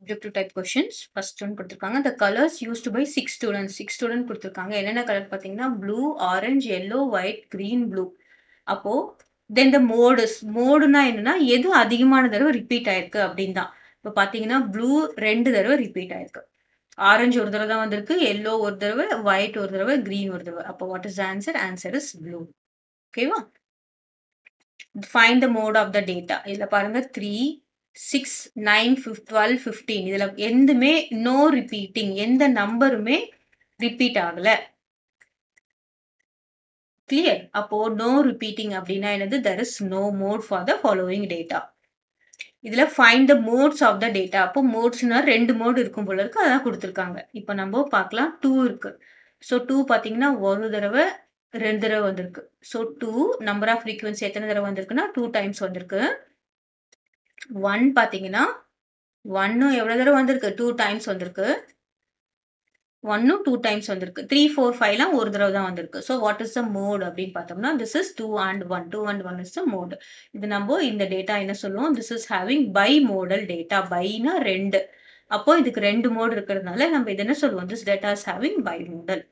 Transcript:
Objective type questions. First one கொடுத்திருக்காங்க. The colors used by 6 students. 6 student கொடுத்திருக்காங்க. என்னென்ன colour பார்த்தீங்கன்னா blue, orange, yellow, white, green, blue. அப்போ then the modeனா என்னன்னா எது அதிகமான தடவை ரிப்பீட் ஆயிருக்கு அப்படின்னு தான். இப்போ பார்த்தீங்கன்னா ப்ளூ 2 தடவை ரிப்பீட் ஆயிருக்கு. ஆரஞ்சு ஒரு தடவை தான் வந்திருக்கு, எல்லோ ஒரு தடவை, ஒயிட் ஒரு தடவை, கிரீன் ஒரு தடவை. அப்போ what is answer? Answer is blue. ஓகேவா? Find the mode of the data. இதுல பாருங்க 3, 6, 9, 12, 15. இதுல எதுவுமே நோ ரிப்பீட்டிங். எந்த நம்பருமே ரிப்பீட் ஆகல. கிளியர்? அப்போ நோ ரிப்பீட்டிங் அப்படின்னா என்னது? there is no mode for the following data. இதுல find the modes of the data. அப்போ மோட்ஸ்னா 2 மோட் இருக்கும் போல இருக்கு. அதான் கொடுத்துருக்காங்க. இப்போ நம்ம பார்க்கலாம் 2 இருக்கு. ஸோ 2 பார்த்தீங்கன்னா ஒரு தடவை 2 தடவை வந்திருக்கு. ஸோ 2 நம்பர் ஆஃப் ஃப்ரீக்வன்சி எத்தனை தடவை வந்திருக்குன்னா 2 டைம்ஸ் வந்திருக்கு. 1 பார்த்தீங்கன்னா 1 எவ்வளோ தடவை வந்திருக்கு? 2 டைம்ஸ் வந்திருக்கு. 1 2 டைம்ஸ் வந்திருக்கு. 3, 4, 5லாம் ஒரு தடவை தான் வந்திருக்கு. So what is the mode அப்படின்னு பார்த்தோம்னா this is 2 and 1. 2 and 1 is the mode. இது நம்ம இந்த டேட்டா என்ன சொல்லுவோம்? This is having bimodal data. பைனா 2. அப்போ இதுக்கு 2 மோட் இருக்கிறதுனால நம்ம இது என்ன சொல்லுவோம்? This data is having by modal.